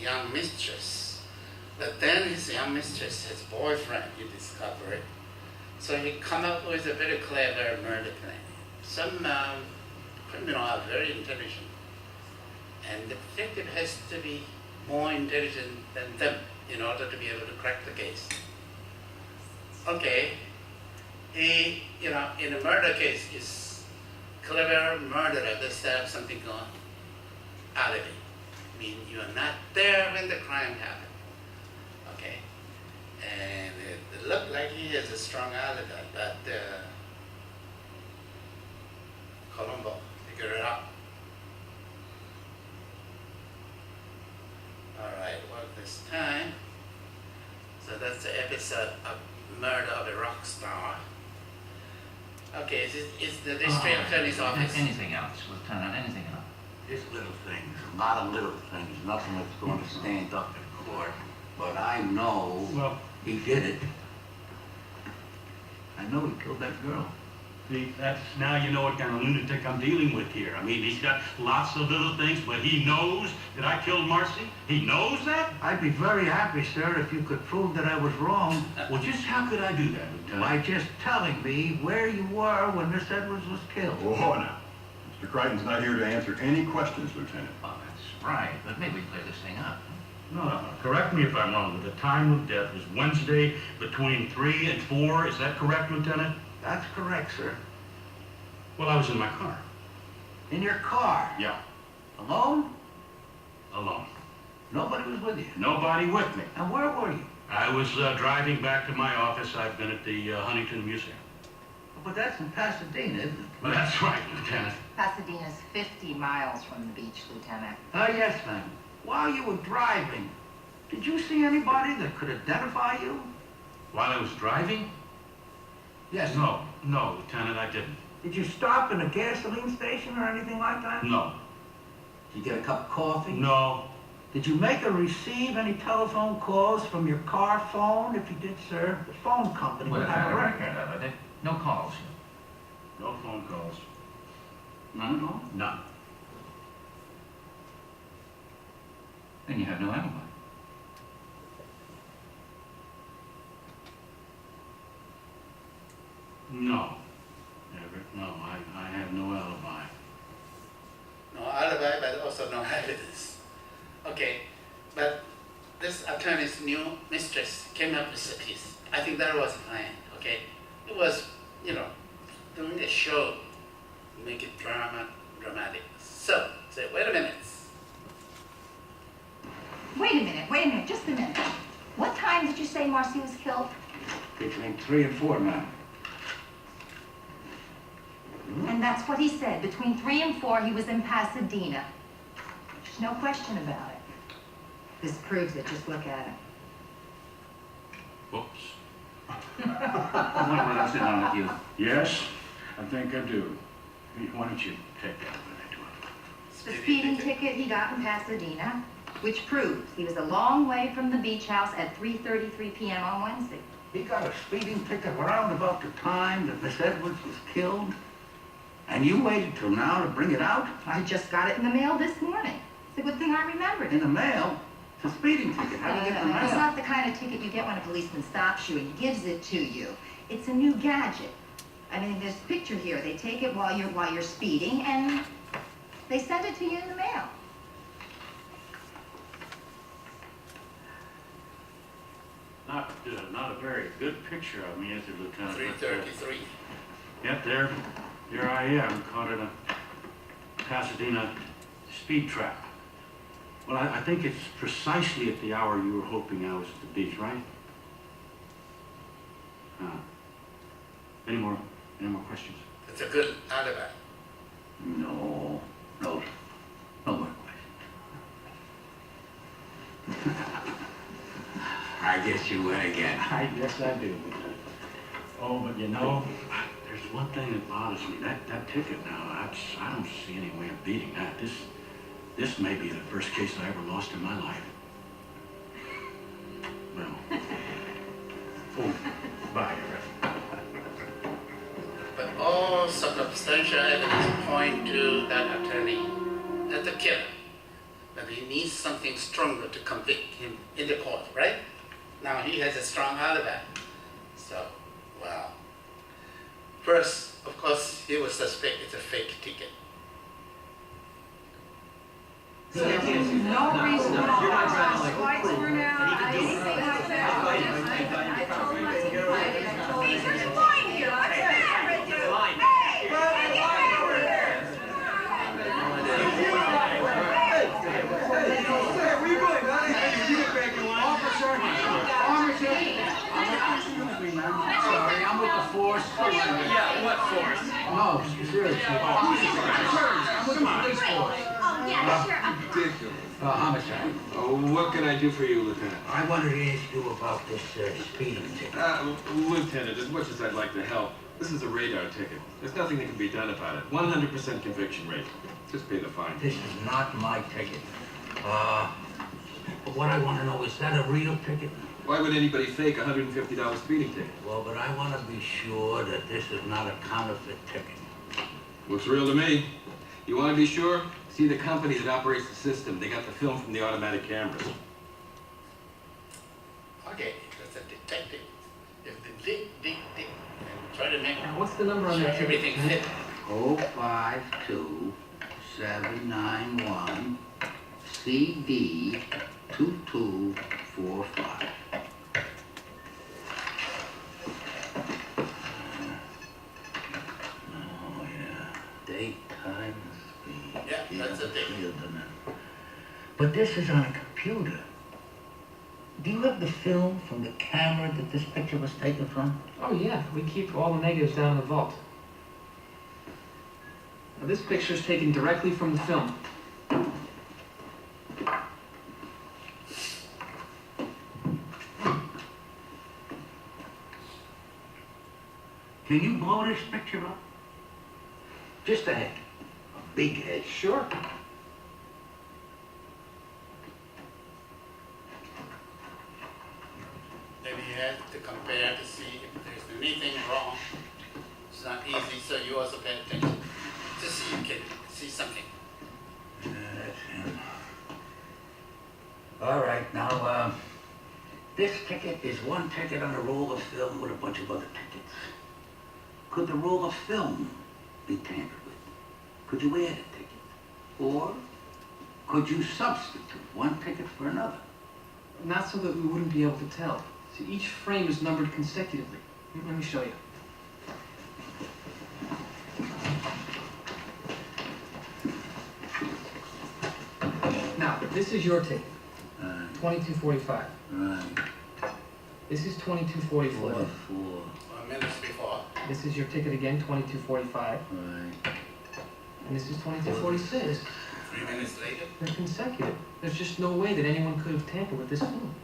young mistress. But then his young mistress, his boyfriend, he discovered. So he come up with a very clever murder plan. Some criminals are very intelligent, and the detective has to be more intelligent than them in order to be able to crack the case. Okay, in a murder case, is clever murderer does have something called alibi. I mean, you are not there when the crime happened. Okay, and it looked like he has a strong alibi, but Colombo figured it out. All right, well, this time, so that's the episode of Murder of a Rock Star. Okay, is the district attorney's office? Anything else, Lieutenant, anything else? Just little things, a lot of little things, nothing that's going to stand up in court. But I know he did it. I know he killed that girl. See, that's, now you know what kind of lunatic I'm dealing with here. I mean, he's got lots of little things, but he knows that I killed Marcy? He knows that? I'd be very happy, sir, if you could prove that I was wrong. Well, just how could I do that, Lieutenant? By just telling me where you were when Miss Edwards was killed. Whoa, now. Mr. Crichton's not here to answer any questions, Lieutenant. Oh, that's right, but maybe we clear this thing up. No, correct me if I'm wrong, but the time of death was Wednesday between 3 and 4. Is that correct, Lieutenant? That's correct, sir. Well, I was in my car. In your car? Yeah, Alone? alone. Nobody was with you? Nobody with me. And where were you? I was driving back to my office. I've been at the Huntington Museum. But that's in Pasadena, isn't it? Well, that's right, Lieutenant. Pasadena's 50 miles from the beach, Lieutenant. Yes, ma'am. While you were driving, did you see anybody that could identify you? While I was driving? Yes. No, Lieutenant, I didn't. Did you stop in a gasoline station or anything like that? No. Did you get a cup of coffee? No. Did you make or receive any telephone calls from your car phone? If you did, sir, the phone company would have a record. No calls. No phone calls. None at all? None. Then you have no alibi. No. Everett, no, I have no alibi. No alibi, but also no evidence. Okay, but this attorney's new mistress came up with a piece. I think that was planned, okay? It was, doing a show, make it dramatic. So, say, wait a minute, Just a minute. What time did you say Marcy was killed? Between 3 and 4, ma'am. And that's what he said. Between 3 and 4, he was in Pasadena. There's no question about it. This proves it. Just look at it. Whoops. I want to sit down with you. Yes, I think I do. Why don't you take that when I do it? The speeding ticket he got in Pasadena, which proves he was a long way from the beach house at 3:33 p.m. on Wednesday. He got a speeding ticket around about the time that Miss Edwards was killed? And you waited till now to bring it out? I just got it in the mail this morning. It's a good thing I remembered In it. the mail? It's a speeding ticket. How do you get in the It's mail? not the kind of ticket you get when a policeman stops you and gives it to you. It's a new gadget. I mean, there's a picture here. They take it while you're speeding, and they send it to you in the mail. Not a very good picture of me, is it, Lieutenant? 3:33. Yep, there I am, caught in a Pasadena speed trap. Well, I think it's precisely at the hour you were hoping I was at the beach, right? Any more questions? It's a good alibi. No more questions. I guess you win again. Yes, I do. Oh, but there's one thing that bothers me. That ticket now, I don't see any way of beating that. This may be the first case I ever lost in my life. Well. Oh, bye, Everett. But all circumstantial evidence point to that attorney as the killer. but he needs something stronger to convict him in the court, right? Now he has a strong alibi. So, wow. First, of course, he will suspect it's a fake ticket. So no reason at all flights were now, anything like that. I told him I was invited. I told him there's a line here. I said, hey! Where are you going, man? Hey, you get back in line. Officer! Sorry, I'm with the force. Yeah, what force? No, seriously. I'm with the police force. Oh, yeah, sure. Ridiculous. Homicide. What can I do for you, Lieutenant? I wanted to ask you about this speeding ticket. Lieutenant, as much as I'd like to help, this is a radar ticket. There's nothing that can be done about it. 100% conviction rate. Just pay the fine. This is not my ticket. But what I want to know, is that a real ticket? Why would anybody fake a $150 speeding ticket? Well, but I want to be sure that this is not a counterfeit ticket. Looks real to me. You want to be sure? See the company that operates the system. They got the film from the automatic cameras. Okay, that's a detective. If they dig, and try to make What's the number on that ticket? everything fit. 052791 CD 2245. Oh yeah, daytime speed. Yeah, that's a thing. But this is on a computer. Do you have the film from the camera that this picture was taken from? Oh yeah, we keep all the negatives down in the vault. Now, this picture is taken directly from the film. Can you blow this picture up? Just a head. A big head. Sure. Then you have to compare to see if there's anything wrong. It's not easy, so you also pay attention to see you can see something. That's him. All right, now, this ticket is one ticket on a roll of film with a bunch of other tickets. Could the roll of film be tampered with? Could you add a ticket? Or could you substitute one ticket for another? Not so that we wouldn't be able to tell. See, each frame is numbered consecutively. Let me show you. Now, this is your ticket. 2245. Right. This is 2244. 4. Minutes before. This is your ticket again, 2245. Right. And this is 2246. 3 minutes later. They're consecutive. There's just no way that anyone could have tampered with this film.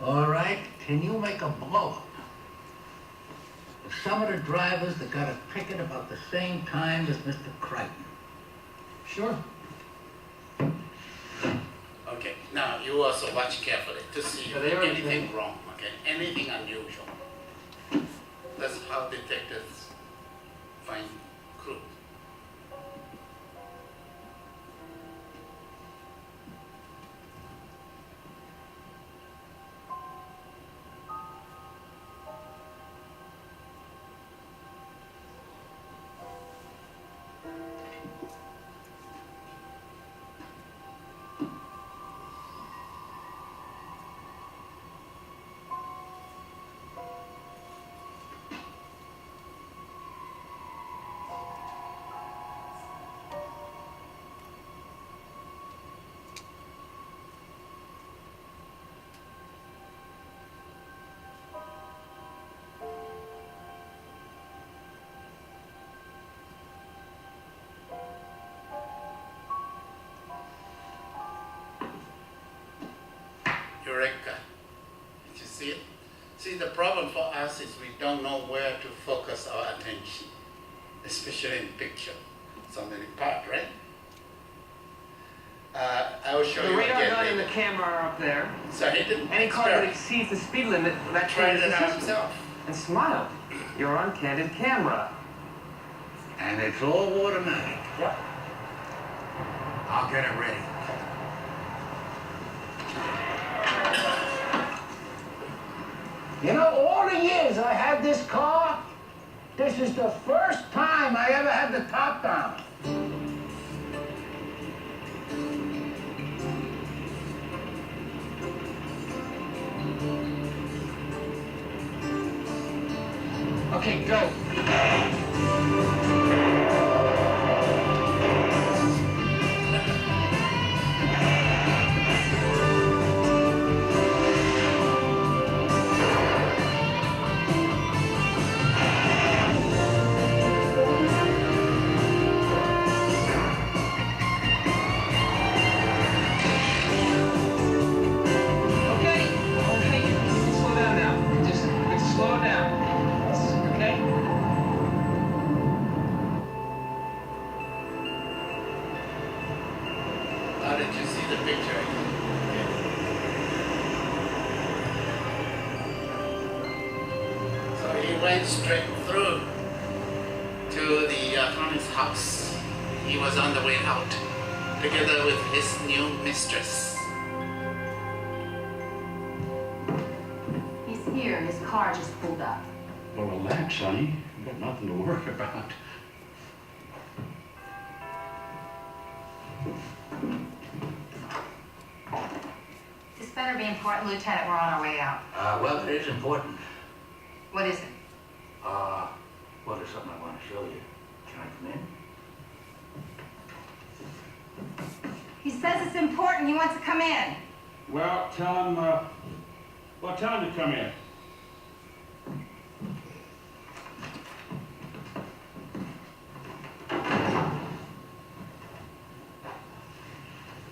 All right, can you make a blow-up of some of the drivers that got a ticket about the same time as Mr. Crichton? Sure. Okay, now you also watch carefully to see So if they there's already anything wrong, okay? Anything unusual. That's how detectives find clues. Eureka. Did you see it? See, the problem for us is we don't know where to focus our attention, especially in picture. So many parts, right? I will show The you radar again gun and the later. camera are up there. So he didn't Any car that experiment. exceeds the speed limit, that Tried changes it the out system. himself. And smiled. You're on candid camera. And it's all automatic. Yep. I'll get it ready. You know, all the years I had this car, this is the first time I ever had the top down. Okay, go. How did you see the picture? So he went straight through to the attorney's house. He was on the way out, together with his new mistress. He's here. His car just pulled up. Well, relax, honey. You got nothing to worry about. This better be important, Lieutenant. We're on our way out. Well, it is important. What is it? Well, there's something I want to show you. Can I come in? He says it's important. He wants to come in. Well, tell him to come in.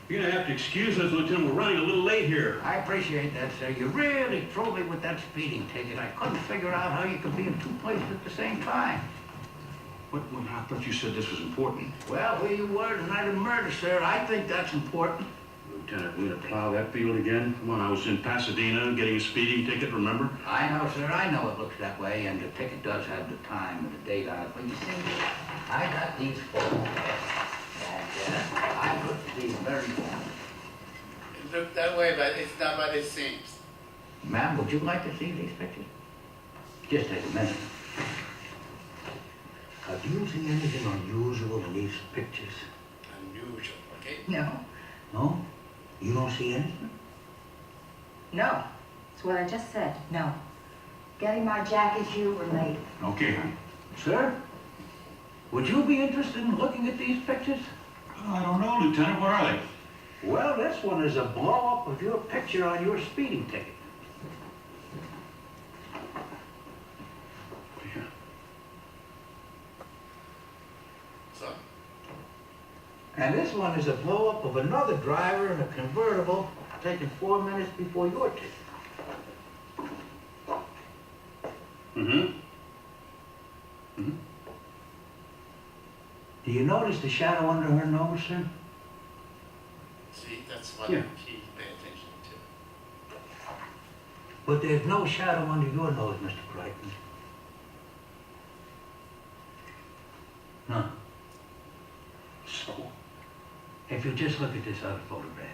You're gonna have to excuse us, Lieutenant. We're running a little late here. I appreciate that, sir. You really threw me with that speeding ticket. I couldn't figure out how you could be in two places at the same time. What? I thought you said this was important. Well, where you were the night of murder, sir, I think that's important. Lieutenant, we gonna plow that field again? Come on, I was in Pasadena getting a speeding ticket, remember? I know, sir. I know it looks that way, and the ticket does have the time and the date on it. But you see, I got these photographs, and I looked at these very well. It looked that way, but it's not what it seems. Ma'am, would you like to see these pictures? Just take a minute. Do you see anything unusual in these pictures? Unusual, okay? No. No? You don't see anything? No. It's what I just said. No. Getting my jacket, you were late. Okay, honey. Sir? Would you be interested in looking at these pictures? Oh, I don't know, Lieutenant. Where are they? Well, this one is a blow-up of your picture on your speeding ticket. Yeah. So, And this one is a blow-up of another driver in a convertible taken 4 minutes before your ticket. Mm-hmm. Mm-hmm. Do you notice the shadow under her nose, sir? see, that's what Yeah. he pay attention to. But there's no shadow under your nose, Mr. Crichton. No. So? If you just look at this other photograph.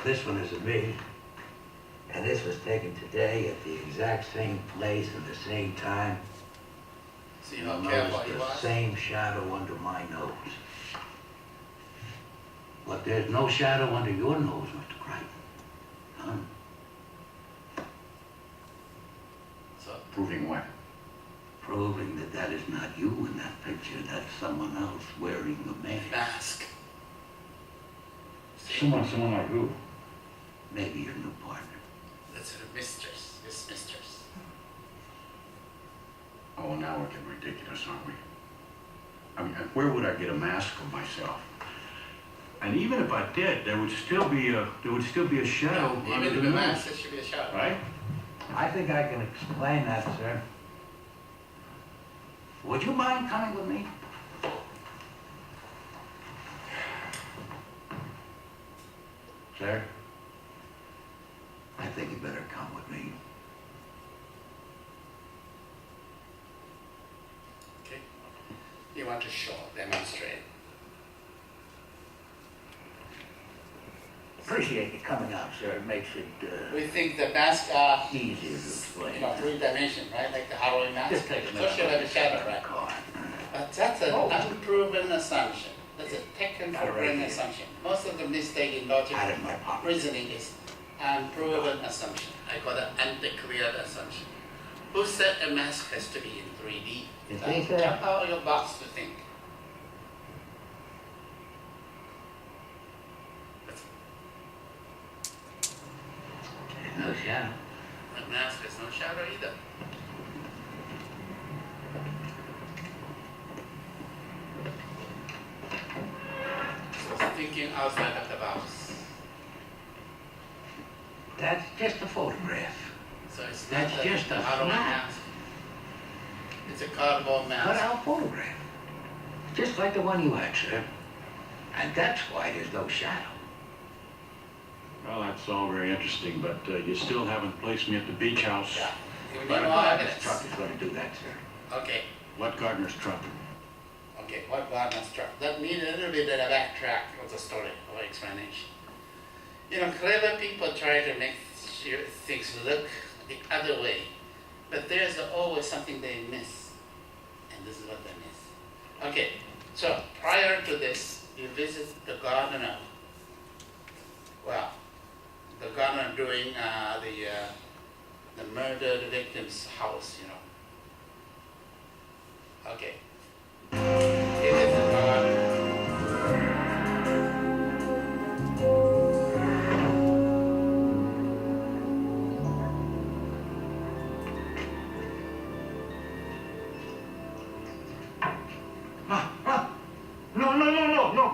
This one is of me. And this was taken today at the exact same place at the same time. See You'll how careful notice he the was? same shadow under my nose. But there's no shadow under your nose, Mr. Crichton. None. So, Proving what? Proving that that is not you in that picture. That's someone else wearing the mask. mask. See, Someone like who? Maybe your new partner. that's her mistress, his mistress. Oh, now we're getting ridiculous, aren't we? I mean, where would I get a mask of myself? And even if I did, there would still be a shadow under Even the with a nose, mask, there should be a shadow. right? I think I can explain that, sir. Would you mind coming with me? Sir? I think you better come with me. Okay. You want to show, demonstrate. Appreciate you coming out, sir. It makes it We think the masks are, easier to explain. 3-dimension, right? Like the Halloween mask. Just take a So minute. she'll have a shadow, right? Come on. But that's an unproven assumption. That's a taken for granted assumption. Most of the mistake in logic Out of my pocket. reasoning is unproven assumption. I call it undeclared assumption. Who said a mask has to be in 3D? You think that? Jump out of your box to think. There's no shadow. A mask has no shadow either. So thinking outside of the box. That's just a photograph. So it's That's not just the a Halloween snap. mask. It's a cardboard Cut mask. out photograph. Just like the one you had, sir. And that's why there's no shadow. Well, that's all very interesting, but you still haven't placed me at the beach house. Yeah. You need But more Gardner's evidence. truck is going to do that, sir. Okay. What Gardner's truck? Okay, what Gardner's truck? That needs a little bit of a backtrack of the story or explanation. You know, clever people try to make sure things look the other way, but there's always something they miss, and this is what they miss. Okay, so prior to this, you visit the gardener. Well, the gardener doing the murdered victim's house, you know. Okay. It is the gardener.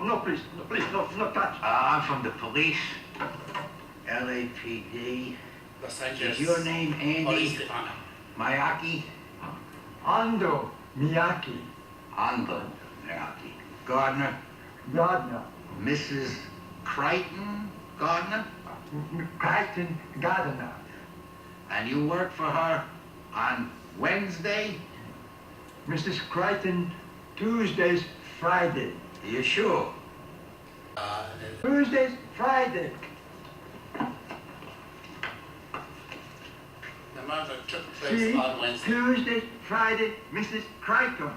No, please, no touch. I'm from the police, LAPD. Los Angeles Is your name Police Andy Department. Miyake? Ando Miyake, Ando Miyake. Gardner? Gardner, Mrs. Crichton Gardner? Crichton Gardner. And you work for her on Wednesday? Mrs. Crichton, Tuesdays, Friday. You sure? Tuesdays, Friday. The murder took place See, on Wednesday. Tuesday, Friday, Mrs. Crichton.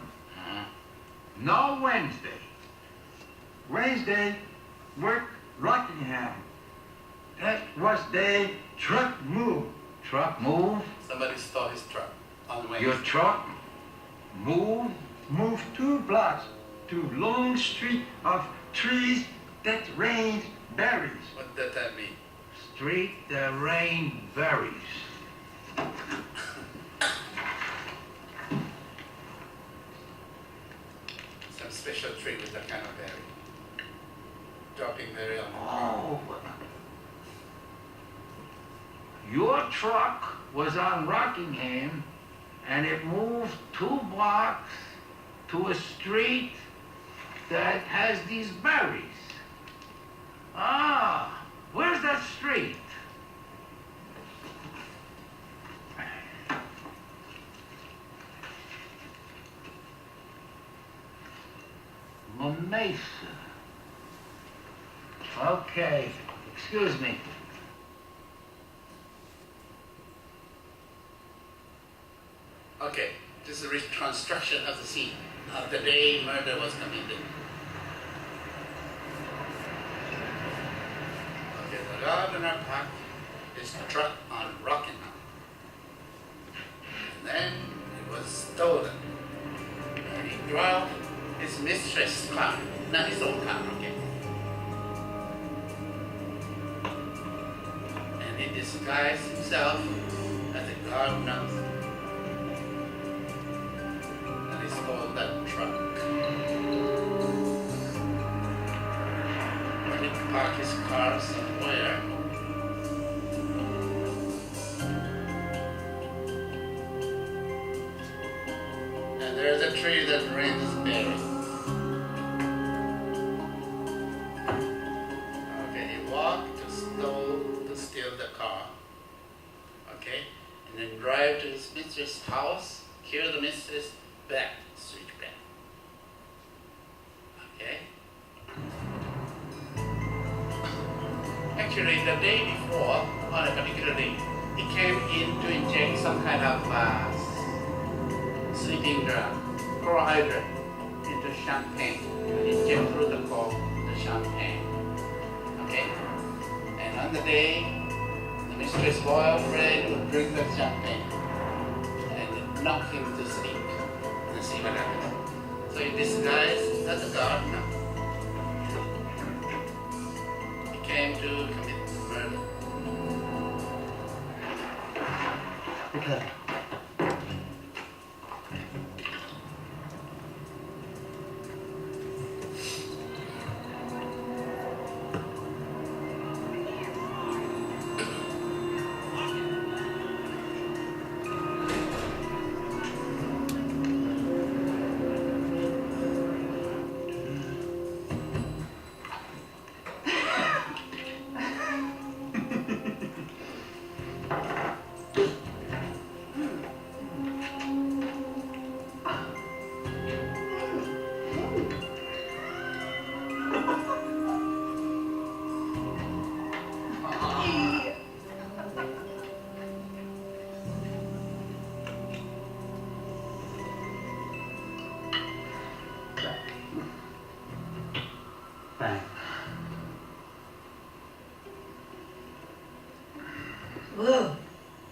No Wednesday. Wednesday, work Rockingham. That was the truck move. Truck move? Somebody stole his truck on Wednesday. Your truck move? Move 2 blocks to long street of trees that rained berries. What does that mean? Street that rain berries. Some special tree with that kind of berry. Dropping berry on the Oh. Your truck was on Rockingham and it moved 2 blocks to a street that has these berries. Ah, where's that street? La Mesa. Okay, excuse me. Okay, this is a reconstruction of the scene of the day murder was committed. Okay, the gardener parked his truck on Rockingham. And then it was stolen. And he drove his mistress' car, not his own car, okay? And he disguised himself as a gardener. And he stole that truck. When he parked his car somewhere, and there's a tree that rains berries. Okay, he walked to steal the car. Okay, and then drive to his mistress' house, kill the mistress, back, switch back. Okay. actually the day before, on a particular day, he came in to inject some kind of sleeping drug, carbohydrate, into champagne. Inject through the champagne. Okay? And on the day, the mistress' boyfriend would drink the champagne and knock him to sleep. And see what happens. So he disguised as a gardener. He came to commit murder. Okay. Bang. Whoa.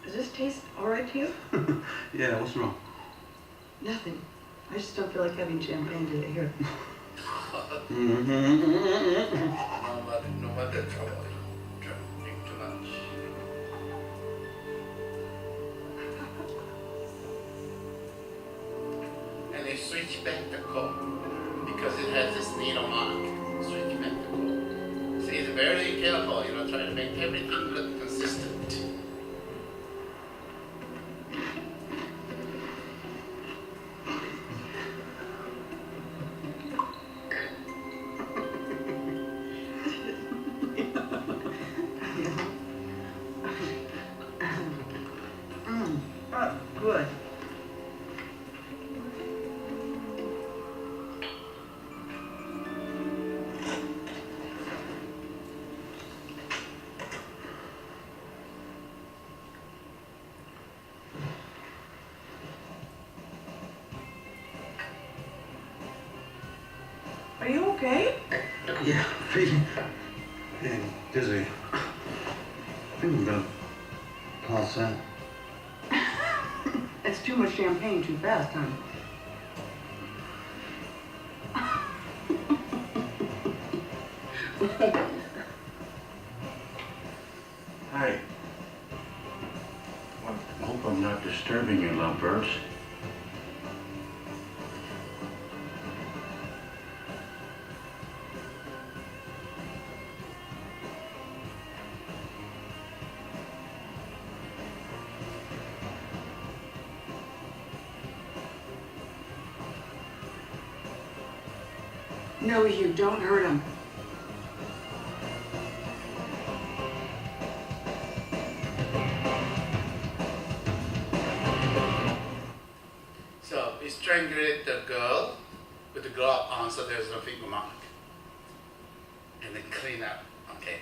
Does this taste all right to you? Yeah, what's wrong? Nothing. I just don't feel like having champagne today. Here. No matter trouble, you drink too much. And they switch back the cork because it has this needle mark. Switch back the cork. See, it's very careful, try to make everything look consistent. Oh, good. Are you okay? Yeah, feeling dizzy. I think I'm gonna pass out. That's too much champagne too fast, honey. Hi. I hope I'm not disturbing you, lovebirds. No, you don't hurt him. So he strangulated the girl with the glove on so there's no finger mark. And then clean up, okay?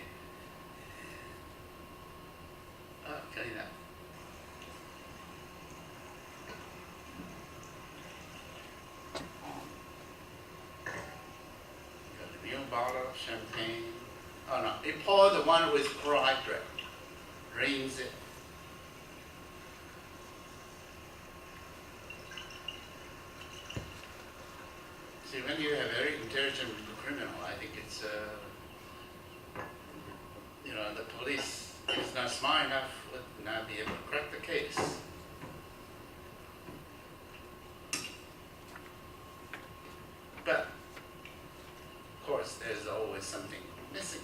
Clean up. Got a new bottle of champagne. Oh no, he poured the one with carbohydrate. Rinse it. See, when you have a very intelligent criminal, I think it's, the police is not smart enough, would not be able to crack the case. But, of course, there's always something missing.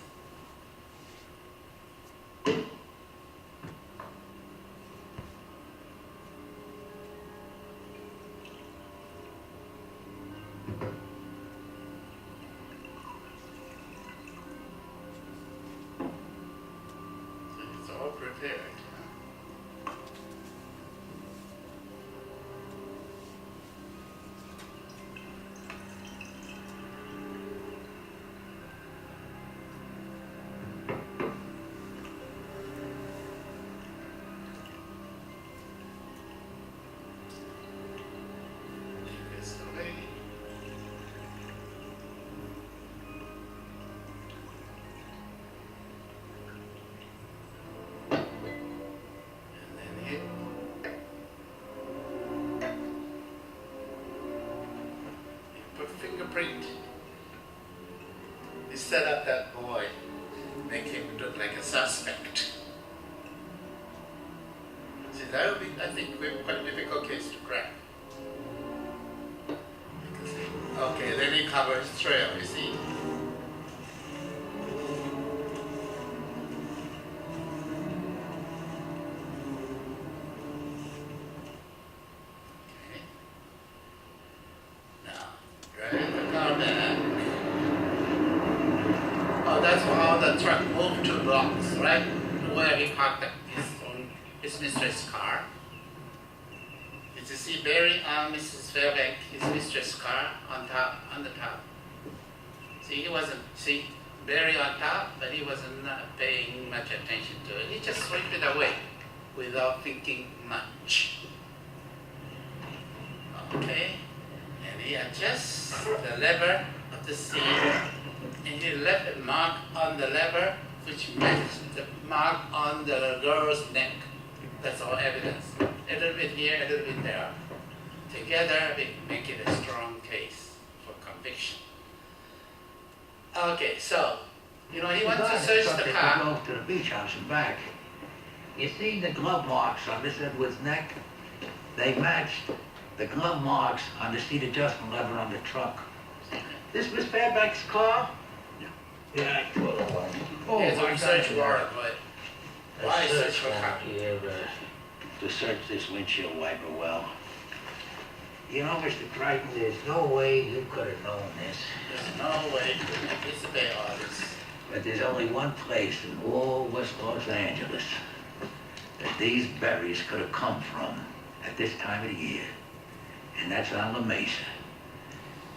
It's all prepared. print. He set up that boy, make him look like a suspect. See, that would be, I think, quite a difficult case to crack. Okay, then he covers trail, you see. Okay. Now, drive the car back. Oh, that's how the truck moved to blocks, right? Where he parked his mistress' car. Did you see Barry on Mrs. Fairbank, his mistress' car on the top? See, Barry on top, but he wasn't paying much attention to it. He just swept it away without thinking much. Okay, and he adjusts the lever of the seat, and he left a mark on the lever which matches the mark on the girl's neck. That's all evidence. A little bit here, a little bit there. Together, we make it a strong case for conviction. Okay, so, he wants to search the car. Go to the beach house and back. You see the glove marks on Miss Edwards' neck? They matched the glove marks on the seat adjustment lever on the truck. This Miss Fairbank's car? Yeah, I thought it was. Oh, it's a search warrant, but why search for car? Here, to search this windshield wiper well. You know, Mr. Crichton, there's no way you could have known this. There's no way to anticipate all this. But there's only one place in all West Los Angeles that these berries could have come from at this time of the year. And that's on La Mesa.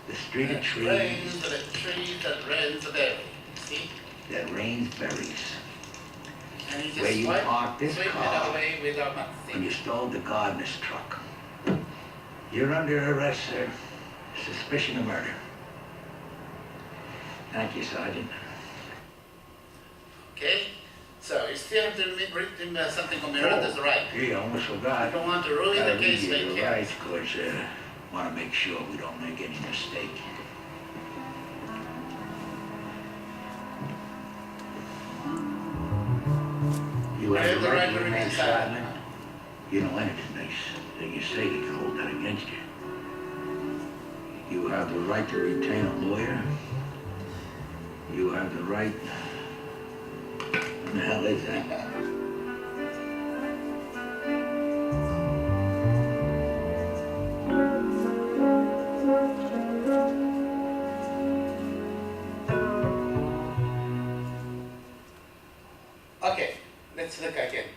The street of trees. Rains the trees that rains the berries. See? That rains berries. And he just Where you parked this sweep car it away without much when you thinking. stole the gardener's truck. You're under arrest, sir. Suspicion of murder. Thank you, Sergeant. Okay? So you still have to read something on Miranda's right. Gee, I almost forgot. I don't want to ruin the case by You're killing. right, because want to make sure we don't make any mistake. You have the right to remain silent. You know anything they say they can hold that against you. You have the right to retain a lawyer. You have the right... What the hell is that? Okay, let's look again.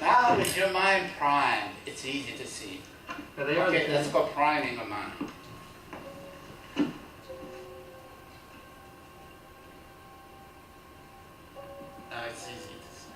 Now with your mind primed, it's easy to see. Okay, let's go priming the mind. Now it's easy to see.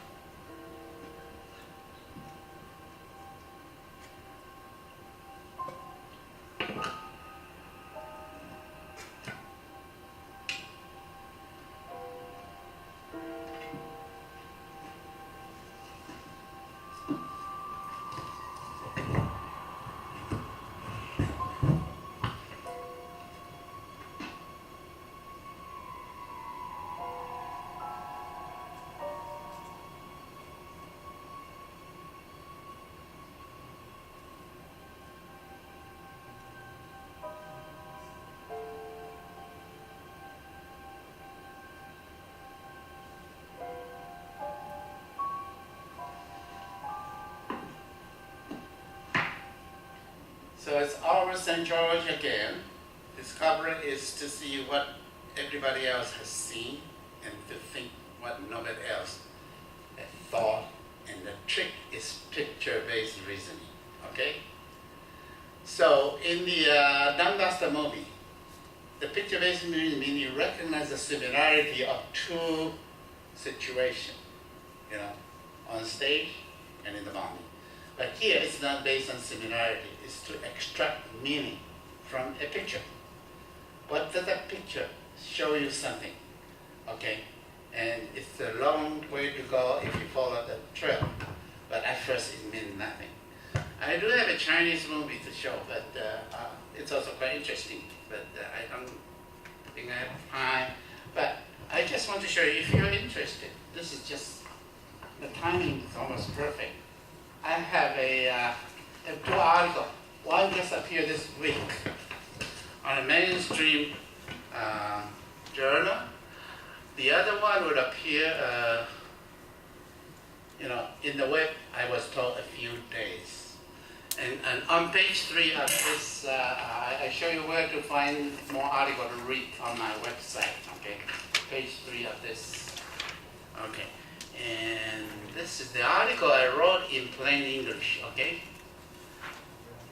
So it's our St. George again. Discovery is to see what everybody else has seen and to think what nobody else has thought. And the trick is picture-based reasoning, okay? So in the Dunbuster movie, the picture-based reasoning means you recognize the similarity of two situations, on stage and in the movie. But here it's not based on similarity, it's to extract meaning from a picture. What does that picture show you something? Okay? And it's a long way to go if you follow the trail. But at first it means nothing. I do have a Chinese movie to show, but it's also quite interesting, but I don't think I have time. But I just want to show you, if you're interested, this is just, the timing is almost perfect. I have two articles. One just appeared this week on a mainstream journal. The other one would appear, in the web, I was told, a few days. And on page 3 of this, I show you where to find more articles to read on my website, okay? Page 3 of this, okay? And this is the article I wrote in plain English, okay?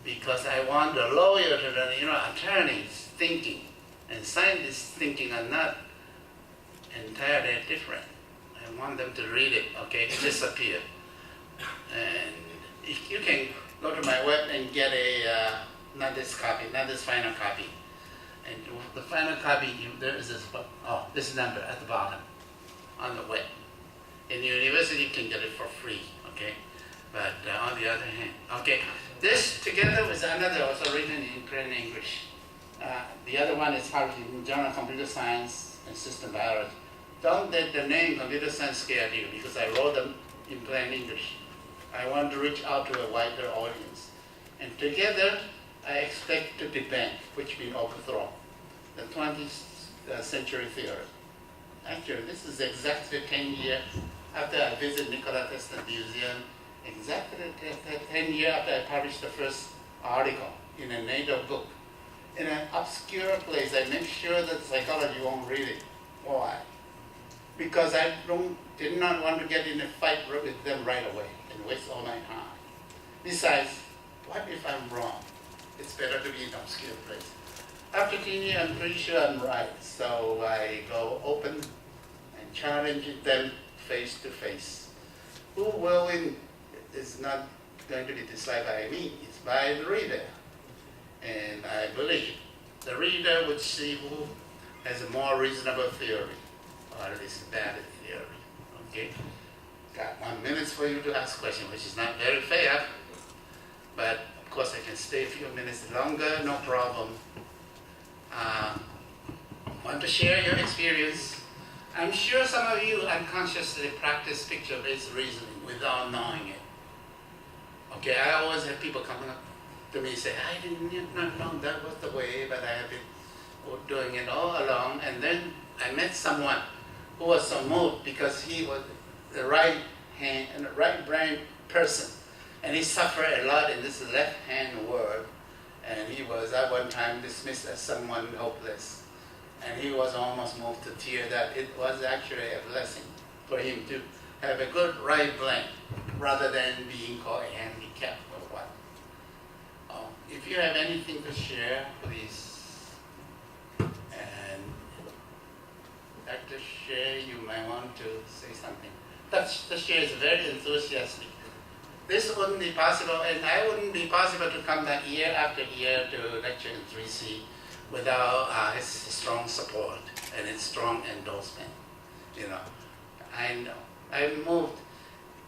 Because I want the lawyer to the, attorneys thinking and scientists thinking are not entirely different. I want them to read it, okay? It disappeared. And if you can go to my web and get not this copy, not this final copy. And the final copy, there is this number at the bottom on the web. In the university, you can get it for free, okay? But on the other hand, okay, this together with another also written in plain English. The other one is published in Journal of Computer Science and System Biology. Don't let the name computer science scare you, because I wrote them in plain English. I want to reach out to a wider audience. And together, I expect to debunk, which means overthrow, the 20th century theory. Actually, this is exactly 10 years after I visited Nikola Tesla Museum, exactly 10 years after I published the first article in a NATO book. In an obscure place, I make sure that psychology won't read it. Why? Because I did not want to get in a fight with them right away and waste all my time. Besides, what if I'm wrong? It's better to be in an obscure place. After 10 years, I'm pretty sure I'm right. So I go open and challenge them face to face. Who will win is not going to be decided by me, it's by the reader. And I believe the reader would see who has a more reasonable theory, or at least a valid theory. Okay? Got 1 minute for you to ask questions, which is not very fair, but of course I can stay a few minutes longer, no problem. Want to share your experience? I'm sure some of you unconsciously practice picture-based reasoning without knowing it. Okay, I always have people coming up to me and say, I did not know that was the way, but I have been doing it all along. And then I met someone who was so moved because he was the right hand and the right brain person. And he suffered a lot in this left hand world. And he was at one time dismissed as someone hopeless. And he was almost moved to tears that it was actually a blessing for him to have a good right brain rather than being called a handicap or what. If you have anything to share, please. And Dr. Shea, you might want to say something. Dr. Shea is very enthusiastic. This wouldn't be possible, and I wouldn't be possible to come back year after year to lecture in 3C without his strong support and his strong endorsement. I know. I'm moved.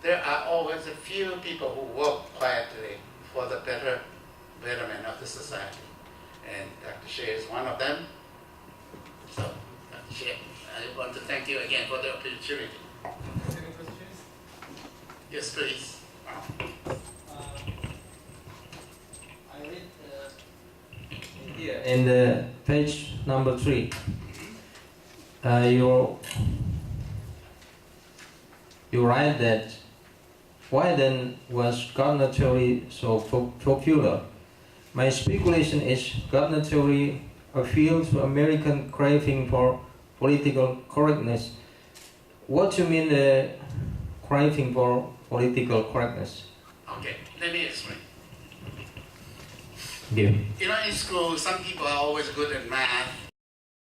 There are always a few people who work quietly for the betterment of the society. And Dr. Shea is one of them. So, Dr. Shea, I want to thank you again for the opportunity. Any questions? Yes, please. I read here in the page number 3. You write that why then was Gardner theory so popular? My speculation is Gardner theory appealed to American craving for political correctness. What do you mean the craving for political correctness? Okay, let me explain. Yeah. In school, some people are always good at math,